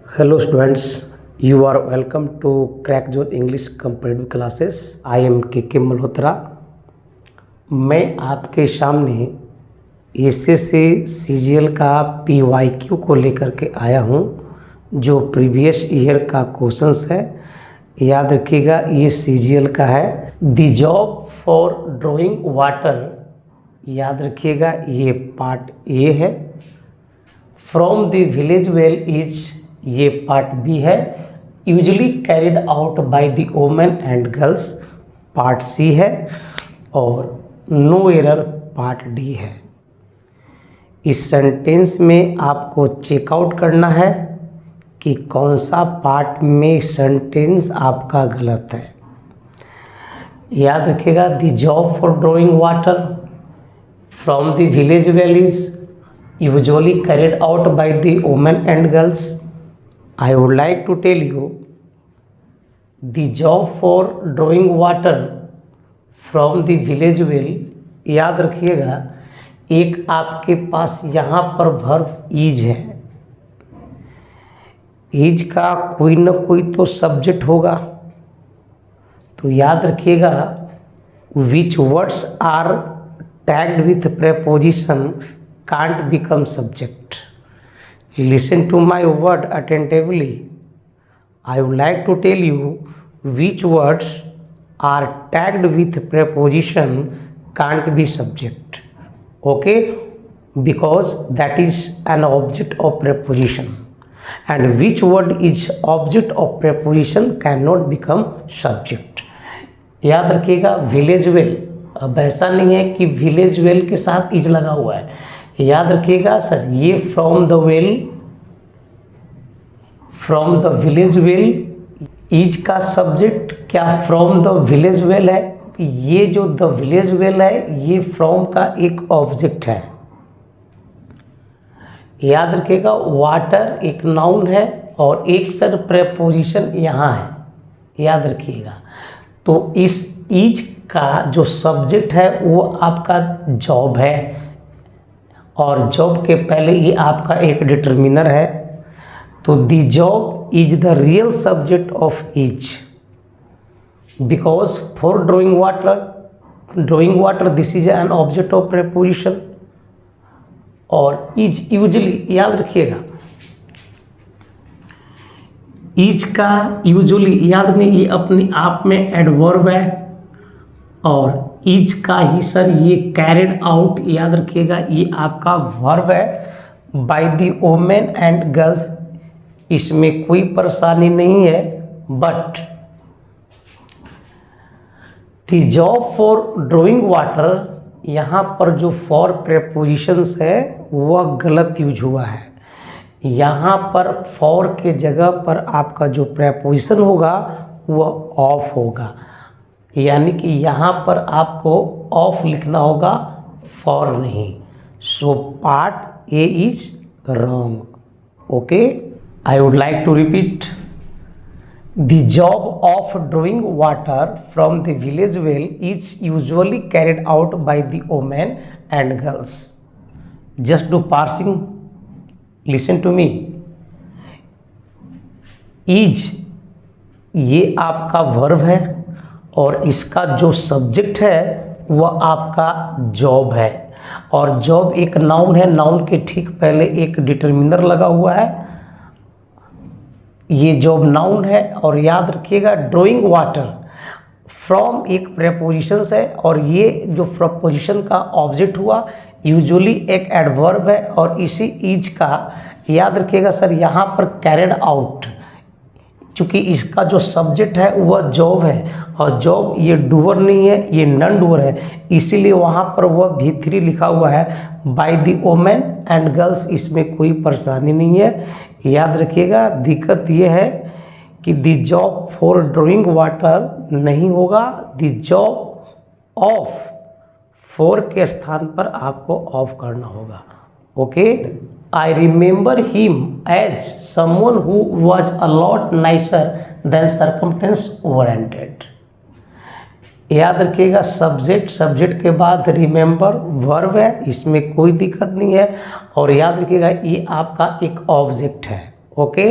Hello students, you are welcome to Crack Zone English Competitive Classes. I am KK Malhotra. मैं आपके सामने SSC CGL का PYQ को लेकर के आया हूँ, जो प्रीवियस ईयर का क्वेश्चंस है। याद रखिएगा, ये सीजीएल का है। The job for drawing water, याद रखिएगा, ये पार्ट ए है। From the village well is, ये पार्ट बी है। Usually carried out by the women and girls, part C है। और नो एरर, पार्ट डी है। इस सेंटेंस में आपको चेकआउट करना है कि कौन सा पार्ट में सेंटेंस आपका गलत है। याद रखिएगा, the job for drawing water from the village well is usually carried out by the women and girls. I would like to tell you, the job for drawing water from the village well, याद रखिएगा, एक आपके पास यहाँ पर verb is है। Is का कोई ना कोई तो सब्जेक्ट होगा, तो याद रखिएगा, which words are tagged with preposition can't become subject. Listen to my word attentively. I would like to tell you which words are tagged with preposition can't be subject. Okay? Because that is an object of preposition. And which word is object of preposition cannot become subject. याद रखिएगा, village well, अब ऐसा नहीं है कि village well के साथ is लगा हुआ है। याद रखिएगा सर, ये from the well, from the village well, is का सब्जेक्ट क्या फ्रॉम द विलेज वेल है। ये जो द विलेज वेल है, ये फ्रॉम का एक ऑब्जेक्ट है। याद रखिएगा, वाटर एक नाउन है और एक सर प्रेपोजिशन यहाँ है। याद रखिएगा, तो इस इज का जो सब्जेक्ट है वो आपका जॉब है, और जॉब के पहले ये आपका एक डिटर्मिनर है। तो the job is the real subject of is, because for drawing water this is an object of preposition. और इज यूजली, याद रखिएगा, इज का यूजुअली, याद नहीं, ये अपने आप में एडवर्ब है। और इज का ही सर ये कैरिड आउट, याद रखिएगा, ये आपका वर्ब है bye the women and girls. इसमें कोई परेशानी नहीं है। But the job for drawing water, यहाँ पर जो फॉर प्रेपोजिशंस है वह गलत यूज हुआ है। यहाँ पर फॉर के जगह पर आपका जो प्रेपोजिशन होगा वह ऑफ होगा, यानी कि यहाँ पर आपको ऑफ लिखना होगा, फॉर नहीं। So part A is wrong. Okay, I would like to repeat, the job of drawing water from the village well is usually carried out by the women and girls. Just do parsing, listen to me. Is ये आपका verb है और इसका जो subject है वह आपका job है। और जॉब एक नाउन है, नाउन के ठीक पहले एक डिटर्मिनर लगा हुआ है। ये जॉब नाउन है। और याद रखिएगा, ड्राइंग वाटर फ्रॉम एक प्रेपोजिशन है, और ये जो प्रेपोजिशन का ऑब्जेक्ट हुआ यूजुअली एक एडवर्ब है। और इसी इज का, याद रखिएगा सर, यहाँ पर कैरिड आउट, चूँकि इसका जो सब्जेक्ट है वह जॉब है, और जॉब ये डूअर नहीं है, ये नॉन डूअर है, इसीलिए वहाँ पर वह V3 लिखा हुआ है bye the women and girls. इसमें कोई परेशानी नहीं है। याद रखिएगा, दिक्कत ये है कि the job for drawing water नहीं होगा, द जॉब ऑफ, फॉर के स्थान पर आपको ऑफ करना होगा। Okay, I remember him as someone who was a lot nicer than circumstance warranted. याद रखिएगा, सब्जेक्ट के बाद रिमेंबर वर्ब है, इसमें कोई दिक्कत नहीं है। और याद रखिएगा, ये आपका एक ऑब्जेक्ट है। ओके,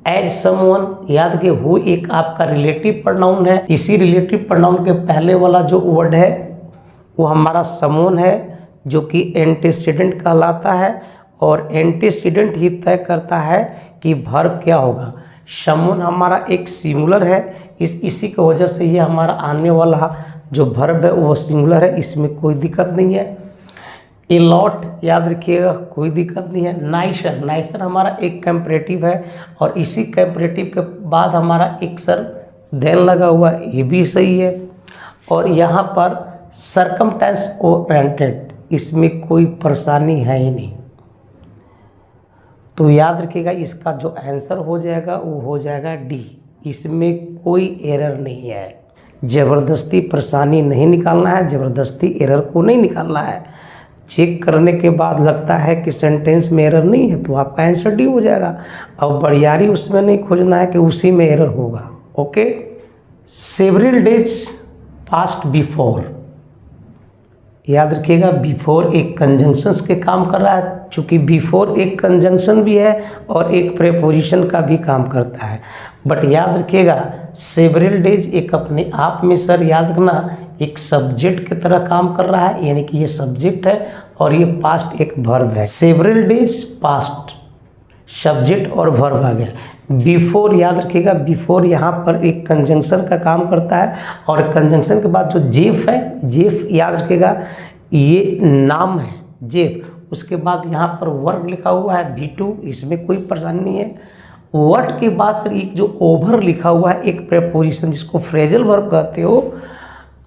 एज समवन, याद रखिए हु एक आपका रिलेटिव प्रोनाउन है। इसी रिलेटिव प्रोनाउन के पहले वाला जो वर्ड है वो हमारा समवन है, जो कि एंटीसीडेंट कहलाता है, और एंटीसीडेंट ही तय करता है कि वर्ब क्या होगा। समवन हमारा एक सिंगुलर है, इसी की वजह से ये हमारा आने वाला जो वर्ब है वो सिंगुलर है, इसमें कोई दिक्कत नहीं है। ए लॉट, याद रखिएगा कोई दिक्कत नहीं है। नाइसर, नाइसर हमारा एक कंपैरेटिव है, और इसी कंपैरेटिव के बाद हमारा एक सर देन लगा हुआ है, ये भी सही है। और यहाँ पर सर्कमस्टेंस ओरिएंटेड, इसमें कोई परेशानी है ही नहीं। तो याद रखिएगा इसका जो आंसर हो जाएगा वो हो जाएगा डी, इसमें कोई एरर नहीं है। ज़बरदस्ती परेशानी नहीं निकालना है, ज़बरदस्ती एरर को नहीं निकालना है। चेक करने के बाद लगता है कि सेंटेंस में एरर नहीं है तो आपका आंसर डी हो जाएगा। अब बड़ियारी उसमें नहीं खोजना है कि उसी में एरर होगा। Okay, several days past before, याद रखिएगा बिफोर एक कंजंक्शंस के काम कर रहा है, चूँकि बिफोर एक कंजंक्शन भी है और एक प्रेपोजिशन का भी काम करता है। बट याद रखिएगा सेवरल डेज एक अपने आप में सर याद रखना एक सब्जेक्ट की तरह काम कर रहा है, यानी कि ये सब्जेक्ट है और ये पास्ट एक वर्ब है। सेवरल डेज पास्ट, सब्जेक्ट और वर्ब आ गया। बिफोर, याद रखिएगा बिफोर यहाँ पर एक कंजंक्शन का काम करता है, और कंजंक्शन के बाद जो जेफ है, जेफ याद रखिएगा ये नाम है जेफ। उसके बाद यहाँ पर वर्ब लिखा हुआ है V2, इसमें कोई परेशानी नहीं है। वर्ड के बाद सर एक जो ओवर लिखा हुआ है एक प्रेपोजिशन जिसको फ्रेजल वर्ब कहते हो,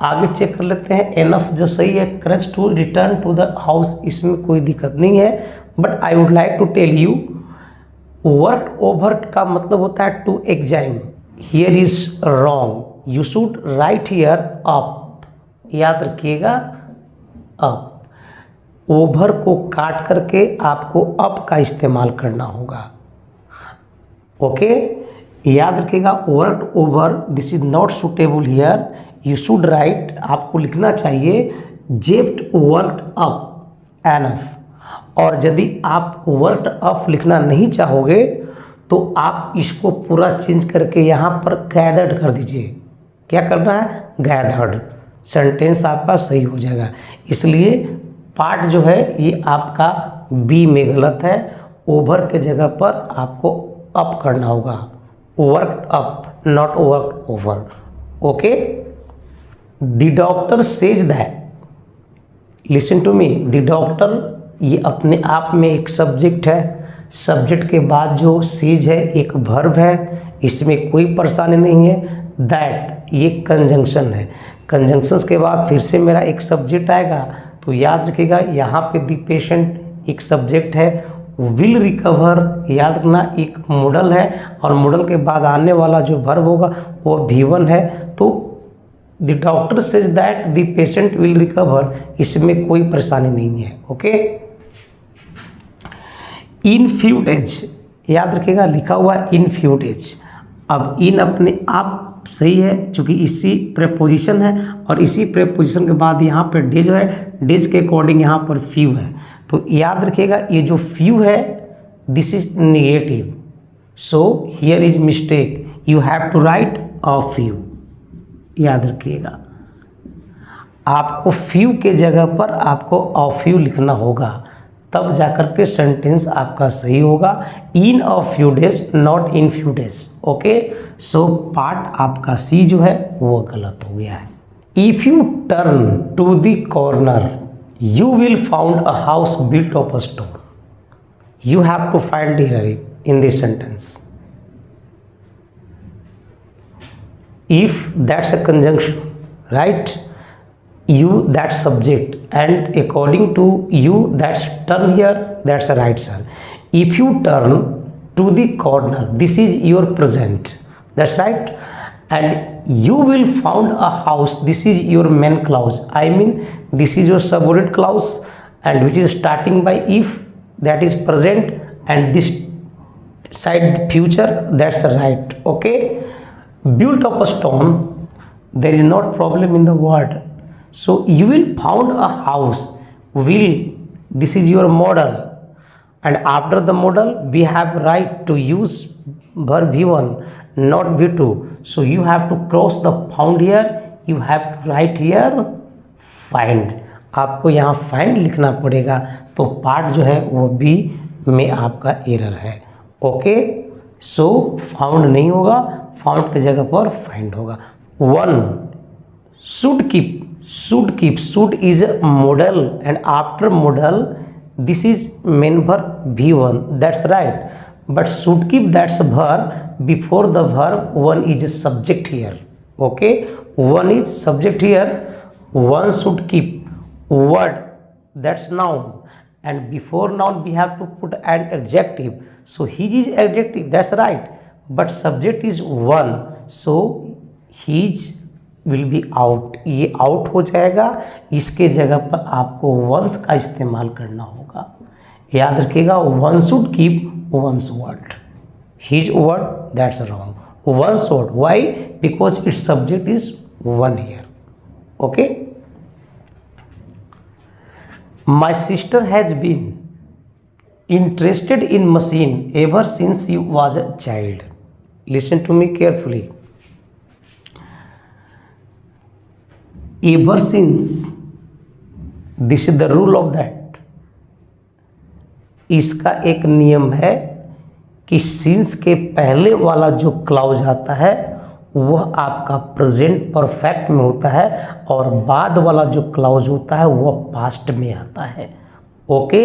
आगे चेक कर लेते हैं। एनफ जो सही है, crutch to return to the house, इसमें कोई दिक्कत नहीं है। But I would like to tell you work over का मतलब होता है to exam, here is wrong, you should write here up, याद रखिएगा अप। ओवर को काट करके आपको अप का इस्तेमाल करना होगा। ओके, याद रखिएगा work over this is not suitable here, you should right, आपको लिखना चाहिए जेप्ट वर्कड अप एनफ। और यदि आप वर्ड अप लिखना नहीं चाहोगे तो आप इसको पूरा चेंज करके यहाँ पर गैदर्ड कर दीजिए। क्या करना है? गैदर्ड, सेंटेंस आपका सही हो जाएगा। इसलिए पार्ट जो है ये आपका बी में गलत है, ओवर के जगह पर आपको अप करना होगा, work up not work over. Okay, the doctor says that, listen to me, the doctor ये अपने आप में एक सब्जेक्ट है, सब्जेक्ट के बाद जो सेज है एक वर्ब है, इसमें कोई परेशानी नहीं है। दैट ये कंजंक्शन है, कंजंक्शंस के बाद फिर से मेरा एक सब्जेक्ट आएगा, तो याद रखिएगा यहाँ पे द पेशेंट एक सब्जेक्ट है, विल रिकवर याद रखना एक मॉडल है, और मॉडल के बाद आने वाला जो वर्ब होगा वो V1 है। तो the doctor says that the patient will recover, इसमें कोई परेशानी नहीं है। ओके, इन फ्यू डेज, याद रखिएगा लिखा हुआ है इन फ्यू डेज। अब इन अपने आप सही है क्योंकि इसी प्रेपोजिशन है, और इसी प्रेपोजिशन के बाद यहाँ पर डेज है, डेज के अकॉर्डिंग यहाँ पर फ्यू है। तो याद रखिएगा ये जो फ्यू है this is negative, so here is mistake, you have to write a few. याद रखिएगा आपको फ्यू के जगह पर आपको अ फ्यू लिखना होगा, तब जाकर के सेंटेंस आपका सही होगा। In a few days not in few days. Okay, so part आपका सी जो है वो गलत हो गया है। If you turn to the corner you will found a house built of a stone, you have to find here in this sentence. If that's a conjunction, right? You that subject, and according to you that's turn here, that's a right sir. If you turn to the corner, this is your present, that's right. And you will found a house, this is your main clause, I mean this is your subordinate clause, and which is starting by if, that is present, and this side future, that's a right. Okay, built of a stone, there is not problem in the word, so you will found a house, will this is your model, and after the model we have right to use verb V1, not V2. So you have to cross the found here. You have to write here find. आपको यहाँ find लिखना पड़ेगा, तो part जो है वो B में आपका एरर है. ओके, सो फाउंड नहीं होगा, फाउंड की जगह पर फाइंड होगा. 1 should keep. Should is model and after model this is main verb V1. That's right, but should keep that's verb before the verb. 1 is subject here. Okay, 1 is subject here. 1 should keep. Word, that's noun, and before noun we have to put an adjective. So his is adjective, that's right, but subject is 1, so his will be out. ये out हो जाएगा, इसके जगह पर आपको once का इस्तेमाल करना होगा. याद रखिएगा, 1 should keep one's word. His word, that's wrong. One's word, why? Because its subject is 1 here. Okay. My sister has been interested in machine ever since she was a child. Listen to me carefully. Ever since, this is the rule of that. इसका एक नियम है कि since के पहले वाला जो clause आता है वह आपका प्रेजेंट परफेक्ट में होता है, और बाद वाला जो क्लाउज होता है वह पास्ट में आता है. Okay,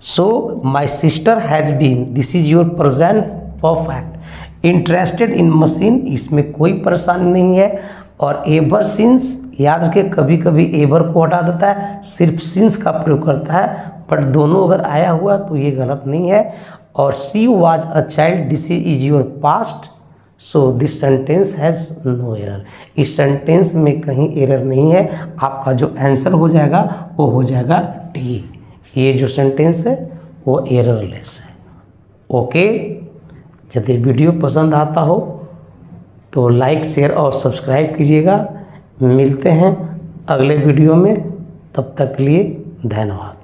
so my sister has been, this is your present perfect. Interested in machine, इसमें कोई परेशानी नहीं है. और एवर सिंस, याद रखिए कभी कभी एवर को हटा देता है, सिर्फ सिंस का प्रयोग करता है, बट दोनों अगर आया हुआ तो ये गलत नहीं है. और she was a child, this is your past. So this sentence has no error. इस सेंटेंस में कहीं एरर नहीं है. आपका जो आंसर हो जाएगा वो हो जाएगा डी. ये जो सेंटेंस है वो एररलेस है. ओके, यदि वीडियो पसंद आता हो तो लाइक, शेयर और सब्सक्राइब कीजिएगा. मिलते हैं अगले वीडियो में, तब तक के लिए धन्यवाद.